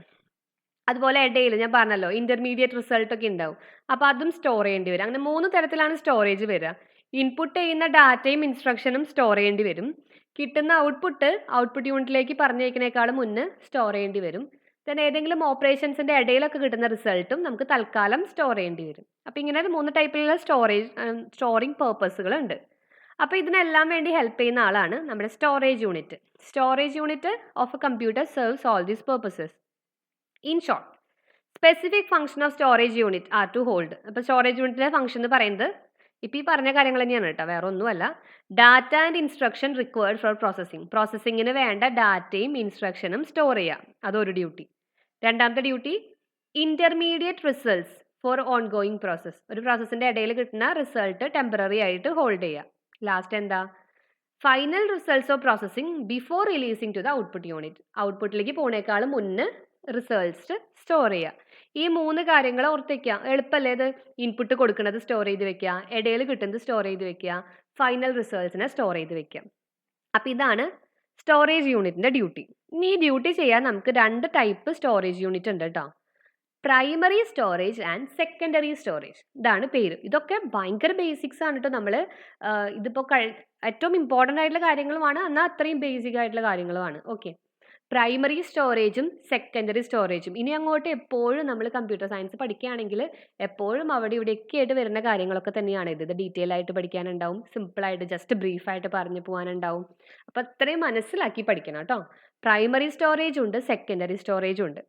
അതുപോലെ ഇടയിൽ ഞാൻ പറഞ്ഞല്ലോ ഇൻ്റർമീഡിയറ്റ് റിസൾട്ടൊക്കെ ഉണ്ടാവും. അപ്പോൾ അതും സ്റ്റോർ ചെയ്യേണ്ടി വരും. അങ്ങനെ 3 തരത്തിലാണ് സ്റ്റോറേജ് വരിക. ഇൻപുട്ട് ചെയ്യുന്ന ഡാറ്റയും ഇൻസ്ട്രക്ഷനും സ്റ്റോർ ചെയ്യേണ്ടി വരും. കിട്ടുന്ന ഔട്ട്പുട്ട് യൂണിറ്റിലേക്ക് പറഞ്ഞേക്കുന്നേക്കാളും മുന്നേ സ്റ്റോർ ചെയ്യേണ്ടി വരും. then ഏതെങ്കിലും ഓപ്പറേഷൻസിൻ്റെ ഇടയിലൊക്കെ കിട്ടുന്ന റിസൾട്ടും നമുക്ക് തൽക്കാലം സ്റ്റോർ ചെയ്യേണ്ടി വരും. അപ്പോൾ ഇങ്ങനെ 3 ടൈപ്പിലുള്ള സ്റ്റോറിങ് പേർപ്പസുകളുണ്ട്. അപ്പോൾ ഇതിനെല്ലാം വേണ്ടി ഹെൽപ്പ് ചെയ്യുന്ന ആളാണ് നമ്മുടെ storage unit. Storage unit of a computer serves all these purposes. In short, specific function of storage unit are to hold. അപ്പോൾ സ്റ്റോറേജ് യൂണിറ്റിലെ ഫംഗ്ഷൻ എന്ന് പറയുന്നത് ഇപ്പോൾ ഈ പറഞ്ഞ കാര്യങ്ങൾ തന്നെയാണ് കേട്ടോ, വേറെ ഒന്നുമല്ല. Data and instruction required for processing. പ്രോസസ്സിങ്ങിന് വേണ്ട ഡാറ്റയും ഇൻസ്ട്രക്ഷനും സ്റ്റോർ ചെയ്യാം, അതൊരു ഡ്യൂട്ടി. രണ്ടാമത്തെ duty, intermediate results for ongoing process. ഒരു പ്രോസസ്സിൻ്റെ ഇടയിൽ കിട്ടുന്ന റിസൾട്ട് ടെമ്പററി ആയിട്ട് ഹോൾഡ് ചെയ്യുക. ലാസ്റ്റ് എന്താ? Final results of processing before releasing to the output unit. ഔട്ട്പുട്ടിലേക്ക് പോണേക്കാളും മുന്നേ റിസൾട്ട്സ് സ്റ്റോർ ചെയ്യുക. ഈ 3 കാര്യങ്ങൾ ഓർത്തേക്കുക. എളുപ്പമല്ലേ ഇത്? ഇൻപുട്ട് കൊടുക്കുന്നത് സ്റ്റോർ ചെയ്ത് വെക്കുക, ഇടയിൽ കിട്ടുന്നത് സ്റ്റോർ ചെയ്ത് വെക്കുക, ഫൈനൽ റിസൾട്ട്സിനെ സ്റ്റോർ ചെയ്ത് വെക്കുക. അപ്പോൾ ഇതാണ് സ്റ്റോറേജ് യൂണിറ്റിൻ്റെ ഡ്യൂട്ടി. ഇനി ഈ ഡ്യൂട്ടി ചെയ്യാൻ നമുക്ക് 2 ടൈപ്പ് സ്റ്റോറേജ് യൂണിറ്റ് ഉണ്ട് കേട്ടോ. Primary storage and secondary storage, ഇതാണ് പേര്. ഇതൊക്കെ ഭയങ്കര ബേസിക്സ് ആണ് കേട്ടോ. നമ്മൾ ഇതിപ്പോൾ ഏറ്റവും ഇമ്പോർട്ടൻ്റ് ആയിട്ടുള്ള കാര്യങ്ങളുമാണ്, എന്നാൽ അത്രയും ബേസിക് ആയിട്ടുള്ള കാര്യങ്ങളുമാണ്. ഓക്കെ, പ്രൈമറി സ്റ്റോറേജും സെക്കൻഡറി സ്റ്റോറേജും ഇനി അങ്ങോട്ട് എപ്പോഴും നമ്മൾ കമ്പ്യൂട്ടർ സയൻസ് പഠിക്കുകയാണെങ്കിൽ എപ്പോഴും അവിടെ ഇവിടെയൊക്കെ ആയിട്ട് വരുന്ന കാര്യങ്ങളൊക്കെ തന്നെയാണ് ഇത് ഡീറ്റെയിൽ ആയിട്ട് പഠിക്കാനുണ്ടാവും, സിമ്പിളായിട്ട് ജസ്റ്റ് ബ്രീഫായിട്ട് പറഞ്ഞു പോകാനുണ്ടാവും. അപ്പോൾ അത്രയും മനസ്സിലാക്കി പഠിക്കണം കേട്ടോ. പ്രൈമറി സ്റ്റോറേജ് ഉണ്ട്, സെക്കൻഡറി സ്റ്റോറേജ് ഉണ്ട്.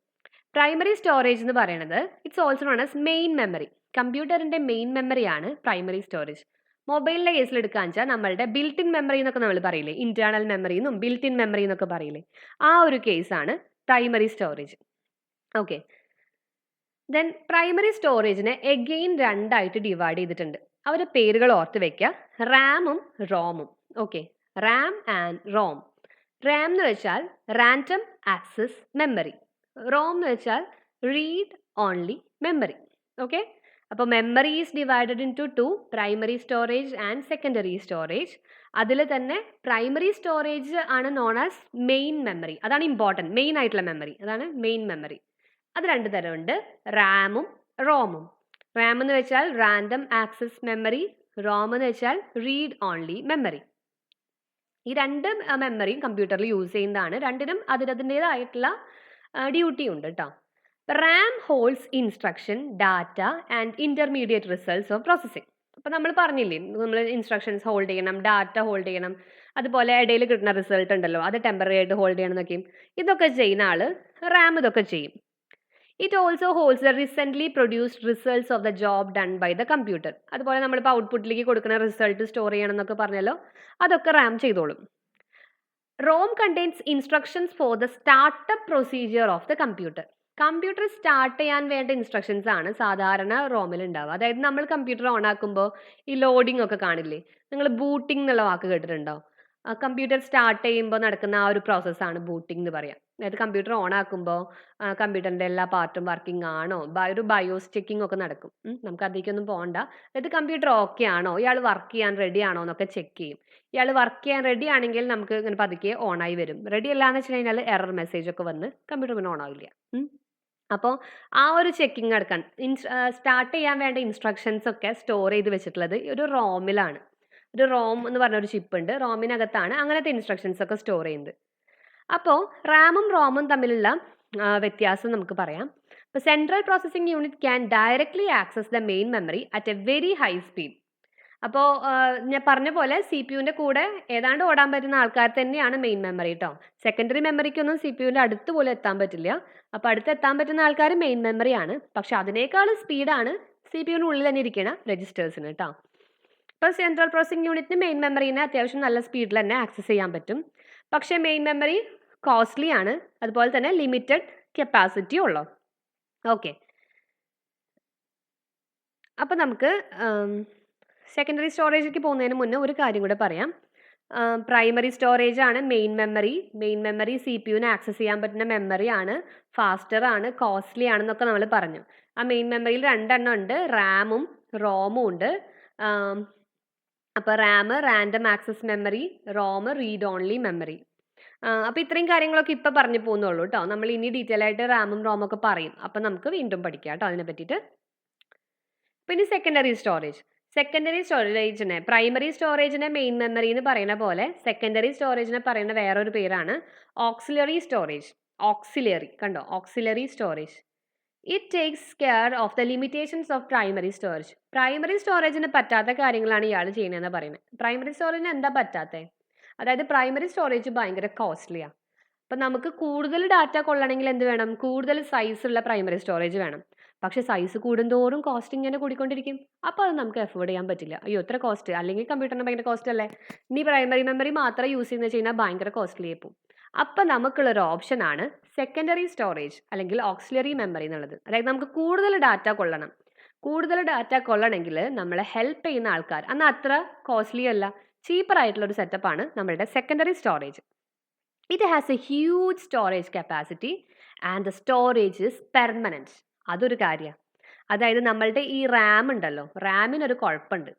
പ്രൈമറി സ്റ്റോറേജ് എന്ന് പറയുന്നത് it's also known as main memory. കമ്പ്യൂട്ടറിൻ്റെ മെയിൻ മെമ്മറിയാണ് പ്രൈമറി സ്റ്റോറേജ്. മൊബൈലിൻ്റെ കേസിൽ എടുക്കാന്ന് വെച്ചാൽ നമ്മളുടെ ബിൽറ്റ് ഇൻ മെമ്മറി എന്നൊക്കെ നമ്മൾ പറയില്ലേ, ഇന്റേണൽ മെമ്മറി എന്നും ബിൽറ്റ് ഇൻ മെമ്മറി എന്നൊക്കെ പറയില്ലേ, ആ ഒരു കേസാണ് primary storage. Okay, then primary സ്റ്റോറേജിനെ എഗെയിൻ 2 ആയിട്ട് ഡിവൈഡ് ചെയ്തിട്ടുണ്ട്. അവരുടെ പേരുകൾ ഓർത്ത് വെക്കുക, റാമും റോമും. Okay, RAM and ROM. RAM എന്ന് വെച്ചാൽ റാൻഡം ആക്സസ് മെമ്മറി, റോം എന്ന് വെച്ചാൽ റീഡ് ഓൺലി മെമ്മറി. ഓക്കെ, അപ്പോൾ memory is divided into 2, primary storage and secondary storage. അതിൽ തന്നെ പ്രൈമറി സ്റ്റോറേജ് ആണ് നോൺ ആസ് മെയിൻ മെമ്മറി, അതാണ് ഇമ്പോർട്ടൻറ്റ്, മെയിൻ ആയിട്ടുള്ള മെമ്മറി, അതാണ് മെയിൻ മെമ്മറി. അത് 2 തരമുണ്ട്, റാമും റോമും. റാം എന്ന് വെച്ചാൽ റാൻഡം ആക്സസ് മെമ്മറി, റോം എന്ന് വെച്ചാൽ റീഡ് ഓൺലി മെമ്മറി. ഈ 2 മെമ്മറിയും കമ്പ്യൂട്ടറിൽ യൂസ് ചെയ്യുന്നതാണ്. 2നും അതിൻ്റെതായിട്ടുള്ള ഡ്യൂട്ടി ഉണ്ട് കേട്ടോ. Ram holds instruction, data and intermediate results of processing. അപ്പോൾ നമ്മൾ പറഞ്ഞില്ലേ, നമ്മൾ ഇൻസ്ട്രക്ഷൻസ് ഹോൾഡ് ചെയ്യണം, ഡാറ്റ ഹോൾഡ് ചെയ്യണം, അതുപോലെ ഇടയിൽ കിട്ടുന്ന റിസൾട്ട് ഉണ്ടല്ലോ അത് ടെമ്പററി ആയിട്ട് ഹോൾഡ് ചെയ്യണം എന്നൊക്കെയും, ഇതൊക്കെ ചെയ്യുന്ന ആൾ റാം ഇതൊക്കെ ചെയ്യും. It also holds the recently produced results of the job done by the computer. അതുപോലെ നമ്മളിപ്പോൾ ഔട്ട്പുട്ടിലേക്ക് കൊടുക്കുന്ന റിസൾട്ട് സ്റ്റോർ ചെയ്യണം എന്നൊക്കെ പറഞ്ഞല്ലോ, അതൊക്കെ റാം ചെയ്തോളും. ROM contains instructions for the startup procedure of the computer. Computer start ചെയ്യാൻ വേണ്ട ഇൻസ്ട്രക്ഷൻസ് ആണ് സാധാരണ റോമിൽ ഉണ്ടാവുക. അതായത് നമ്മൾ കമ്പ്യൂട്ടർ ഓൺ ആക്കുമ്പോൾ ഈ ലോഡിംഗ് ഒക്കെ കാണില്ലേ, നിങ്ങൾ ബൂട്ടിംഗ് എന്നുള്ള വാക്ക് കേട്ടിട്ടുണ്ടോ? കമ്പ്യൂട്ടർ സ്റ്റാർട്ട് ചെയ്യുമ്പോൾ നടക്കുന്ന ആ ഒരു പ്രോസസ്സാണ് ബൂട്ടിംഗ് എന്ന് പറയാം. അതായത് കമ്പ്യൂട്ടർ ഓൺ ആക്കുമ്പോൾ കമ്പ്യൂട്ടറിൻ്റെ എല്ലാ പാർട്ടും വർക്കിംഗ് ആണോ, ഒരു ബയോസ് ചെക്കിംഗ് ഒക്കെ നടക്കും. നമുക്ക് അതിലേക്കൊന്നും പോകണ്ട. അതായത് കമ്പ്യൂട്ടർ ഓക്കെ ആണോ, ഇയാൾ വർക്ക് ചെയ്യാൻ റെഡി ആണോ എന്നൊക്കെ ചെക്ക് ചെയ്യും. ഇയാൾ വർക്ക് ചെയ്യാൻ റെഡി ആണെങ്കിൽ നമുക്ക് ഇങ്ങനെ പതുക്കെ ഓണായി വരും. റെഡി അല്ല എന്ന് വെച്ച് കഴിഞ്ഞാൽ എറർ മെസ്സേജ് ഒക്കെ വന്ന് കമ്പ്യൂട്ടർ പിന്നെ ഓൺ ആവില്ല. അപ്പോൾ ആ ഒരു ചെക്കിങ് നടക്കാൻ സ്റ്റാർട്ട് ചെയ്യാൻ വേണ്ട ഇൻസ്ട്രക്ഷൻസ് ഒക്കെ സ്റ്റോർ ചെയ്ത് വെച്ചിട്ടുള്ളത് ഒരു റോമിലാണ്. ഒരു റോം എന്ന് പറഞ്ഞൊരു ചിപ്പ് ഉണ്ട്. റോമിനകത്താണ് അങ്ങനത്തെ ഇൻസ്ട്രക്ഷൻസ് ഒക്കെ സ്റ്റോർ ചെയ്യുന്നത്. അപ്പോൾ റാമും റോമും തമ്മിലുള്ള വ്യത്യാസം നമുക്ക് പറയാം. ഇപ്പോൾ central processing unit can directly access the main memory at A very high speed. അപ്പോൾ ഞാൻ പറഞ്ഞ പോലെ സി പി യുവിൻ്റെ കൂടെ ഏതാണ്ട് ഓടാൻ പറ്റുന്ന ആൾക്കാർ തന്നെയാണ് മെയിൻ മെമ്മറി കേട്ടോ. സെക്കൻഡറി മെമ്മറിക്കൊന്നും സി പി യുവിൻ്റെ അടുത്ത് പോലും എത്താൻ പറ്റില്ല. അപ്പോൾ അടുത്ത് എത്താൻ പറ്റുന്ന ആൾക്കാർ മെയിൻ മെമ്മറിയാണ്. പക്ഷെ അതിനേക്കാൾ സ്പീഡാണ് സി പി യുവിന് ഉള്ളിൽ തന്നെ ഇരിക്കുന്ന രജിസ്റ്റേഴ്സിന് കേട്ടോ. ഇപ്പോൾ സെൻട്രൽ പ്രോസസ്സിംഗ് യൂണിറ്റിന് മെയിൻ മെമ്മറീനെ അത്യാവശ്യം നല്ല സ്പീഡിൽ തന്നെ ആക്സസ് ചെയ്യാൻ പറ്റും. പക്ഷേ മെയിൻ മെമ്മറി കോസ്റ്റ്ലി ആണ്, അതുപോലെ തന്നെ ലിമിറ്റഡ് കപ്പാസിറ്റി ഉള്ളൂ. ഓക്കെ, അപ്പോൾ നമുക്ക് സെക്കൻഡറി സ്റ്റോറേജിലേക്ക് പോകുന്നതിന് മുന്നേ ഒരു കാര്യം കൂടെ പറയാം. പ്രൈമറി സ്റ്റോറേജ് ആണ് main memory. Main memory C P യുവിന് ആക്സസ് ചെയ്യാൻ പറ്റുന്ന മെമ്മറി ആണ്, ഫാസ്റ്റർ ആണ്, കോസ്റ്റ്ലി ആണെന്നൊക്കെ നമ്മൾ പറഞ്ഞു. ആ മെയിൻ മെമ്മറിയിൽ 2 എണ്ണം ഉണ്ട്, റാമും റോമും ഉണ്ട്. അപ്പോൾ Ram random access memory, Rome read only memory. അപ്പോൾ ഇത്രയും കാര്യങ്ങളൊക്കെ ഇപ്പം പറഞ്ഞു പോകുന്നുള്ളൂ കേട്ടോ. നമ്മൾ ഇനി ഡീറ്റെയിൽ ആയിട്ട് റാമും റോമും ഒക്കെ പറയും. അപ്പം നമുക്ക് വീണ്ടും പഠിക്കാം കേട്ടോ അതിനെ പറ്റിയിട്ട്. പിന്നെ സെക്കൻഡറി സ്റ്റോറേജ്. സെക്കൻഡറി സ്റ്റോറേജിനെ പ്രൈമറി സ്റ്റോറേജിനെ മെയിൻ മെമ്മറി എന്ന് പറയുന്ന പോലെ സെക്കൻഡറി സ്റ്റോറേജിനെ പറയുന്ന വേറൊരു പേരാണ് ഓക്സിലറി സ്റ്റോറേജ്. ഓക്സിലറി കണ്ടോ, auxiliary storage. It takes care of the limitations of primary storage. Primary സ്റ്റോറേജിന് പറ്റാത്ത കാര്യങ്ങളാണ് ഇയാൾ ചെയ്യുന്നതെന്ന് പറയുന്നത്. പ്രൈമറി സ്റ്റോറേജിന് എന്താ പറ്റാത്തത്? അതായത് പ്രൈമറി സ്റ്റോറേജ് ഭയങ്കര കോസ്റ്റ്ലിയാണ്. അപ്പം നമുക്ക് കൂടുതൽ ഡാറ്റ കൊള്ളണമെങ്കിൽ എന്ത് വേണം? കൂടുതൽ സൈസുള്ള പ്രൈമറി സ്റ്റോറേജ് വേണം. പക്ഷേ സൈസ് കൂടുന്തോറും കോസ്റ്റ് ഇങ്ങനെ കൂടിക്കൊണ്ടിരിക്കും. അപ്പോൾ അത് നമുക്ക് അഫോർഡ് ചെയ്യാൻ പറ്റില്ല. അയ്യോ എത്ര കോസ്റ്റ്, അല്ലെങ്കിൽ കമ്പ്യൂട്ടറിന് ഭയങ്കര കോസ്റ്റ് അല്ലേ. ഇനി പ്രൈമറി മെമ്മറി മാത്രം യൂസ് ചെയ്യുന്ന വെച്ച് കഴിഞ്ഞാൽ ഭയങ്കര കോസ്റ്റ്ലി ആയിപ്പോവും. അപ്പം നമുക്കുള്ളൊരു ഓപ്ഷനാണ് സെക്കൻഡറി സ്റ്റോറേജ് അല്ലെങ്കിൽ ഓക്സിലറി മെമ്മറി എന്നുള്ളത്. അതായത് നമുക്ക് കൂടുതൽ ഡാറ്റ കൊള്ളണം. കൂടുതൽ ഡാറ്റ കൊള്ളണമെങ്കിൽ നമ്മളെ ഹെൽപ്പ് ചെയ്യുന്ന ആൾക്കാർ, എന്നാൽ അത്ര കോസ്റ്റ്ലി അല്ല, ചീപ്പർ ആയിട്ടുള്ള ഒരു സെറ്റപ്പാണ് നമ്മളുടെ secondary storage. It has A huge storage capacity and the storage is permanent. അതൊരു കാര്യമാണ്. അതായത് നമ്മളുടെ ഈ റാം ഉണ്ടല്ലോ, റാമിനൊരു കുഴപ്പമുണ്ട്.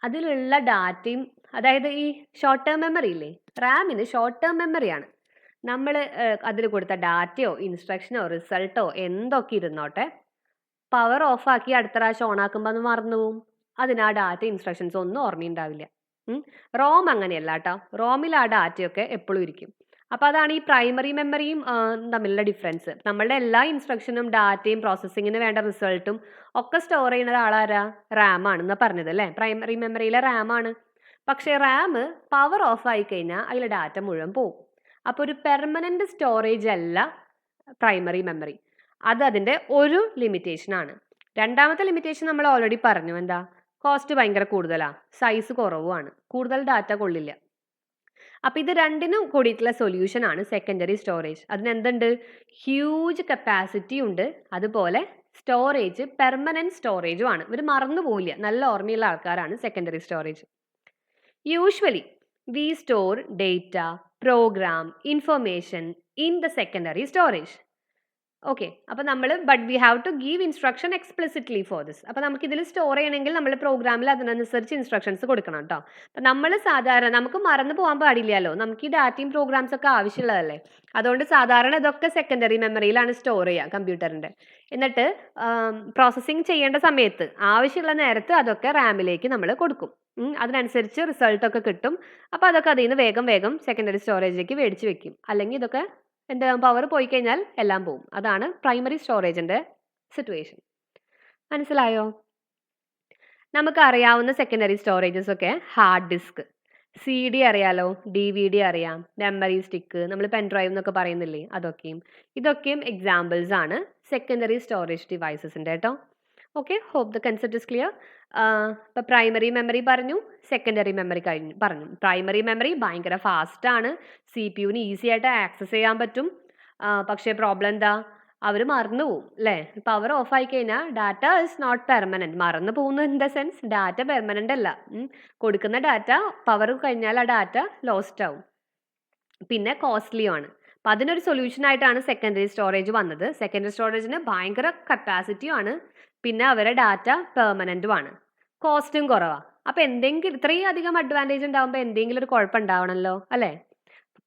അതിലുള്ള ഡാറ്റയും, അതായത് ഈ ഷോർട്ട് ടേം മെമ്മറി ഇല്ലേ, റാമിന് ഷോർട്ട് ടേം മെമ്മറിയാണ്. നമ്മൾ അതിൽ കൊടുത്ത ഡാറ്റയോ ഇൻസ്ട്രക്ഷനോ റിസൾട്ടോ എന്തൊക്കെ ഇരുന്നോട്ടെ, പവർ ഓഫാക്കി അടുത്ത പ്രാവശ്യം ഓണാക്കുമ്പോൾ അത് മറന്നു പോവും. അതിന് ആ ഡാറ്റ ഇൻസ്ട്രക്ഷൻസ് ഒന്നും ഓർമ്മയുണ്ടാവില്ല. റോം അങ്ങനെയല്ല കേട്ടോ. റോമിൽ ആ ഡാറ്റയൊക്കെ എപ്പോഴും ഇരിക്കും. അപ്പോൾ അതാണ് ഈ പ്രൈമറി മെമ്മറിയും തമ്മിലുള്ള ഡിഫറൻസ്. നമ്മളുടെ എല്ലാ ഇൻസ്ട്രക്ഷനും ഡാറ്റയും പ്രോസസ്സിങ്ങിന് വേണ്ട റിസൾട്ടും ഒക്കെ സ്റ്റോർ ചെയ്യുന്നത് ആളാരാ? റാം ആണെന്ന് പറഞ്ഞത് അല്ലേ. പ്രൈമറി മെമ്മറിയിലെ റാം ആണ്. പക്ഷേ റാം പവർ ഓഫ് ആയി കഴിഞ്ഞാൽ അതിലെ ഡാറ്റ മുഴുവൻ പോകും. അപ്പോൾ ഒരു പെർമനന്റ് സ്റ്റോറേജ് അല്ല പ്രൈമറി മെമ്മറി. അത് അതിൻ്റെ ഒരു ലിമിറ്റേഷൻ ആണ്. രണ്ടാമത്തെ ലിമിറ്റേഷൻ നമ്മൾ ഓൾറെഡി പറഞ്ഞു. എന്താ? കോസ്റ്റ് ഭയങ്കര കൂടുതലാണ്, സൈസ് കുറവുമാണ്, കൂടുതൽ ഡാറ്റ കൊള്ളില്ല. അപ്പം ഇത് രണ്ടിനും കൂടിയിട്ടുള്ള സൊല്യൂഷൻ ആണ് സെക്കൻഡറി സ്റ്റോറേജ്. അതിനെന്തുണ്ട്? ഹ്യൂജ് കപ്പാസിറ്റി ഉണ്ട്, അതുപോലെ സ്റ്റോറേജ് പെർമനന്റ് സ്റ്റോറേജും ആണ്. ഇവർ മറന്നു പോവില്ല, നല്ല ഓർമ്മയുള്ള ആൾക്കാരാണ് secondary storage. Usually we store data, program, information in the secondary storage. Okay, അപ്പോൾ നമ്മൾ but we have to give instruction explicitly for this. അപ്പോൾ നമുക്ക് ഇതിൽ സ്റ്റോർ ചെയ്യണമെങ്കിൽ നമ്മൾ പ്രോഗ്രാമിൽ അതിനനുസരിച്ച് ഇൻസ്ട്രക്ഷൻസ് കൊടുക്കണം കേട്ടോ. അപ്പം നമ്മൾ സാധാരണ നമുക്ക് മറന്നു പോകാൻ പാടില്ലല്ലോ, നമുക്ക് ഈ ഡാറ്റയും പ്രോഗ്രാംസ് ഒക്കെ ആവശ്യമുള്ളതല്ലേ. അതുകൊണ്ട് സാധാരണ ഇതൊക്കെ സെക്കൻഡറി മെമ്മറിയിലാണ് സ്റ്റോർ ചെയ്യുക കമ്പ്യൂട്ടറിൻ്റെ. എന്നിട്ട് പ്രോസസ്സിങ് ചെയ്യേണ്ട സമയത്ത് ആവശ്യമുള്ള നേരത്ത് അതൊക്കെ റാമിലേക്ക് നമ്മൾ കൊടുക്കും. അതിനനുസരിച്ച് റിസൾട്ടൊക്കെ കിട്ടും. അപ്പോൾ അതൊക്കെ അതിൽ നിന്ന് വേഗം വേഗം സെക്കൻഡറി സ്റ്റോറേജിലേക്ക് മേടിച്ച് വെക്കും. അല്ലെങ്കിൽ ഇതൊക്കെ എന്താ, പവർ പോയി കഴിഞ്ഞാൽ എല്ലാം പോവും. അതാണ് പ്രൈമറി സ്റ്റോറേജിൻ്റെ സിറ്റുവേഷൻ. മനസ്സിലായോ? നമുക്ക് അറിയാവുന്ന സെക്കൻഡറി സ്റ്റോറേജസ് ഒക്കെ ഹാർഡ് ഡിസ്ക്, സി ഡി അറിയാലോ, DVD അറിയാം, മെമ്മറി സ്റ്റിക്ക്, നമ്മൾ പെൻ ഡ്രൈവ് എന്നൊക്കെ പറയുന്നില്ലേ, ഇതൊക്കെയും എക്സാമ്പിൾസ് ആണ് സെക്കൻഡറി സ്റ്റോറേജ് ഡിവൈസസിൻ്റെ കേട്ടോ. Okay, hope the concept is clear. ഇപ്പോൾ പ്രൈമറി മെമ്മറി പറഞ്ഞു, സെക്കൻഡറി മെമ്മറി പറഞ്ഞു. പ്രൈമറി മെമ്മറി ഭയങ്കര ഫാസ്റ്റാണ്, CPU ഈസി ആയിട്ട് ആക്സസ് ചെയ്യാൻ പറ്റും. പക്ഷേ പ്രോബ്ലം എന്താ? അവർ മറന്നു പോവും അല്ലേ. പവർ ഓഫ് ആയി കഴിഞ്ഞാൽ ഡാറ്റ ഇസ് നോട്ട് പെർമനൻറ്റ്. മറന്നു പോകുന്നു in the sense data permanent അല്ല. കൊടുക്കുന്ന ഡാറ്റ പവർ കഴിഞ്ഞാൽ ആ ഡാറ്റ ലോസ്റ്റ് ആവും. പിന്നെ കോസ്റ്റ്ലിയുമാണ്. അപ്പം അതിനൊരു സൊല്യൂഷനായിട്ടാണ് സെക്കൻഡറി സ്റ്റോറേജ് വന്നത്. സെക്കൻഡറി സ്റ്റോറേജിന് ഭയങ്കര കപ്പാസിറ്റിയുമാണ്, പിന്നെ അവരുടെ ഡാറ്റ പെർമനൻറ്റുമാണ്, കോസ്റ്റും കുറവാണ്. അപ്പോൾ എന്തെങ്കിലും ഇത്രയും അധികം അഡ്വാൻറ്റേജ് ഉണ്ടാകുമ്പോൾ എന്തെങ്കിലും ഒരു കുഴപ്പം ഉണ്ടാവണമല്ലോ അല്ലേ.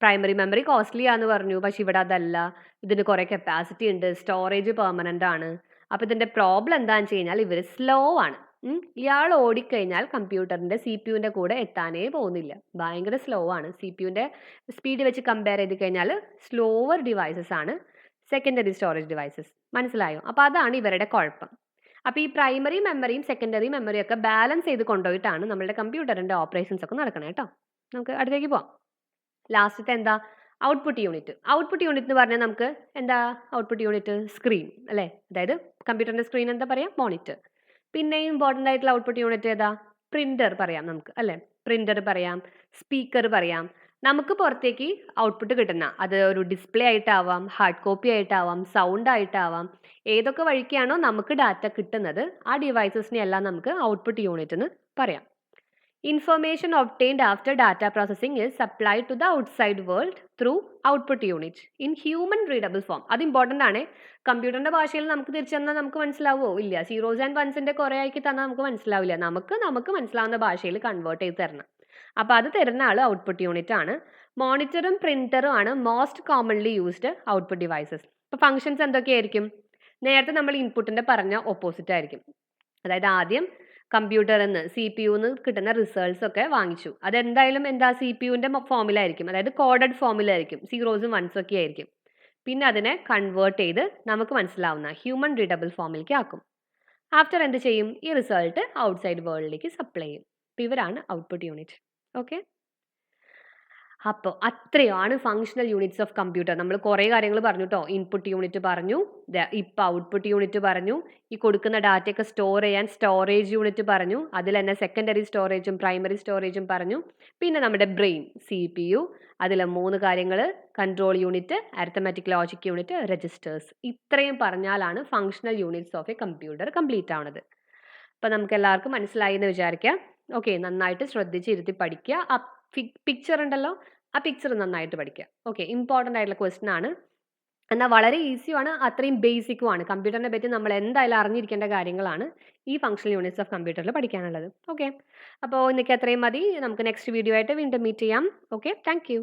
പ്രൈമറി മെമ്മറി കോസ്റ്റ്ലി ആണെന്ന് പറഞ്ഞു, പക്ഷെ ഇവിടെ അതല്ല, ഇതിന് കുറേ കപ്പാസിറ്റി ഉണ്ട്, സ്റ്റോറേജ് പെർമനൻ്റ് ആണ്. അപ്പോൾ ഇതിൻ്റെ പ്രോബ്ലം എന്താണെന്ന് വെച്ച് കഴിഞ്ഞാൽ ഇവർ സ്ലോ ആണ്. ഇയാൾ ഓടിക്കഴിഞ്ഞാൽ കമ്പ്യൂട്ടറിൻ്റെ CPU-ൻ്റെ കൂടെ എത്താനേ പോകുന്നില്ല. ഭയങ്കര സ്ലോ ആണ്. CPU-ൻ്റെ സ്പീഡ് വെച്ച് കമ്പയർ ചെയ്ത് കഴിഞ്ഞാൽ സ്ലോവർ ഡിവൈസസ് ആണ് സെക്കൻഡറി സ്റ്റോറേജ് ഡിവൈസസ്. മനസ്സിലായോ? അപ്പോൾ അതാണ് ഇവരുടെ കുഴപ്പം. അപ്പോൾ ഈ പ്രൈമറി മെമ്മറിയും സെക്കൻഡറി മെമ്മറിയും ഒക്കെ ബാലൻസ് ചെയ്ത് കൊണ്ടുപോയിട്ടാണ് നമ്മളുടെ കമ്പ്യൂട്ടറിൻ്റെ ഓപ്പറേഷൻസ് ഒക്കെ നടക്കണേ കേട്ടോ. നമുക്ക് അടുത്തേക്ക് പോവാം. ലാസ്റ്റത്തെ എന്താ? Output unit. ഔട്ട്പുട്ട് യൂണിറ്റ് എന്ന് പറഞ്ഞാൽ നമുക്ക് എന്താ ഔട്ട്പുട്ട് യൂണിറ്റ്? സ്ക്രീൻ അല്ലേ? അതായത് കമ്പ്യൂട്ടറിൻ്റെ സ്ക്രീൻ എന്താ പറയുക? മോണിറ്റർ. പിന്നെ ഇമ്പോർട്ടൻ്റ് ആയിട്ടുള്ള ഔട്ട്പുട്ട് യൂണിറ്റ് ഏതാ? പ്രിൻ്റർ പറയാം നമുക്ക് അല്ലേ? പ്രിൻ്റർ പറയാം, സ്പീക്കർ പറയാം. നമുക്ക് പുറത്തേക്ക് ഔട്ട്പുട്ട് കിട്ടുന്ന അത് ഒരു ഡിസ്പ്ലേ ആയിട്ടാവാം, ഹാർഡ് കോപ്പി ആയിട്ടാവാം, സൗണ്ട് ആയിട്ടാവാം, ഏതൊക്കെ വഴിക്കാണോ നമുക്ക് ഡാറ്റ കിട്ടുന്നത് ആ ഡിവൈസസിനെ എല്ലാം നമുക്ക് ഔട്ട്പുട്ട് യൂണിറ്റ് എന്ന് പറയാം. Information obtained after data processing is supplied to the outside world through output unit in human readable form. അത് ഇമ്പോർട്ടൻ്റ് ആണ്. കമ്പ്യൂട്ടറിൻ്റെ ഭാഷയിൽ നമുക്ക് തിരിച്ചു തന്നാൽ നമുക്ക് മനസ്സിലാവുമോ? ഇല്ല. സീറോസ് ആൻഡ് വൺസിൻ്റെ കുറേ ആക്കി തന്നാൽ നമുക്ക് മനസ്സിലാവില്ല. നമുക്ക് മനസ്സിലാവുന്ന ഭാഷയിൽ കൺവേർട്ട് ചെയ്ത് തരണം. അപ്പോൾ അത് തരുന്ന ആൾ ഔട്ട്പുട്ട് യൂണിറ്റ് ആണ്. മോണിറ്ററും പ്രിൻ്ററും ആണ് most commonly used output devices. അപ്പോൾ ഫങ്ഷൻസ് എന്തൊക്കെയായിരിക്കും? നേരത്തെ നമ്മൾ ഇൻപുട്ടിൻ്റെ പറഞ്ഞ ഓപ്പോസിറ്റ് ആയിരിക്കും. അതായത് ആദ്യം കമ്പ്യൂട്ടറിൽ നിന്ന് CPU-ന്ന് കിട്ടുന്ന റിസൾട്ട്സ് ഒക്കെ വാങ്ങിച്ചു. അതെന്തായാലും എന്താ CPU-ൻ്റെ ഫോമിലായിരിക്കും, അതായത് കോഡഡ് ഫോമിലായിരിക്കും, സീറോസും വൺസും ഒക്കെ ആയിരിക്കും. പിന്നെ അതിനെ കൺവേർട്ട് ചെയ്ത് നമുക്ക് മനസ്സിലാവുന്ന ഹ്യൂമൻ റീഡബിൾ ഫോമിലേക്ക് ആക്കും. ആഫ്റ്റർ എന്ത് ചെയ്യും? ഈ റിസൾട്ട് ഔട്ട്സൈഡ് വേൾഡിലേക്ക് സപ്ലൈ ചെയ്യും. അപ്പോൾ ഇവരാണ് ഔട്ട്പുട്ട് യൂണിറ്റ്. ഓക്കെ, അപ്പോൾ അത്രയാണ് ഫങ്ഷണൽ യൂണിറ്റ്സ് ഓഫ് കമ്പ്യൂട്ടർ. നമ്മൾ കുറേ കാര്യങ്ങൾ പറഞ്ഞു കേട്ടോ. ഇൻപുട്ട് യൂണിറ്റ് പറഞ്ഞു, ഇപ്പോൾ ഔട്ട്പുട്ട് യൂണിറ്റ് പറഞ്ഞു, ഈ കൊടുക്കുന്ന ഡാറ്റയൊക്കെ സ്റ്റോർ ചെയ്യാൻ സ്റ്റോറേജ് യൂണിറ്റ് പറഞ്ഞു, അതിൽ തന്നെ സെക്കൻഡറി സ്റ്റോറേജും പ്രൈമറി സ്റ്റോറേജും പറഞ്ഞു. പിന്നെ നമ്മുടെ ബ്രെയിൻ CPU, അതിൽ 3 കാര്യങ്ങൾ: control unit, arithmetic logic unit, registers. ഇത്രയും പറഞ്ഞാലാണ് functional units of a computer complete ആവുന്നത്. അപ്പോൾ നമുക്ക് എല്ലാവർക്കും മനസ്സിലായി എന്ന് വിചാരിക്കാം. ഓക്കെ, നന്നായിട്ട് ശ്രദ്ധിച്ചിരുത്തി പഠിക്കുക. ആ പിക്ചർ ഉണ്ടല്ലോ, ആ പിക്ചർ നന്നായിട്ട് പഠിക്കുക. ഓക്കെ, ഇമ്പോർട്ടൻ്റ് ആയിട്ടുള്ള ക്വസ്റ്റൻ ആണ്. എന്നാൽ വളരെ ഈസിയുമാണ്, അത്രയും ബേസിക്കും ആണ്. കമ്പ്യൂട്ടറിനെ പറ്റി നമ്മൾ എന്തായാലും അറിഞ്ഞിരിക്കേണ്ട കാര്യങ്ങളാണ് ഈ ഫങ്ഷണൽ യൂണിറ്റ്സ് ഓഫ് കമ്പ്യൂട്ടറിൽ പഠിക്കാനുള്ളത്. ഓക്കെ, അപ്പോൾ ഇന്നൊക്കെ അത്രയും മതി. നമുക്ക് നെക്സ്റ്റ് വീഡിയോ ആയിട്ട് വീണ്ടും മീറ്റ് ചെയ്യാം. Okay, thank you.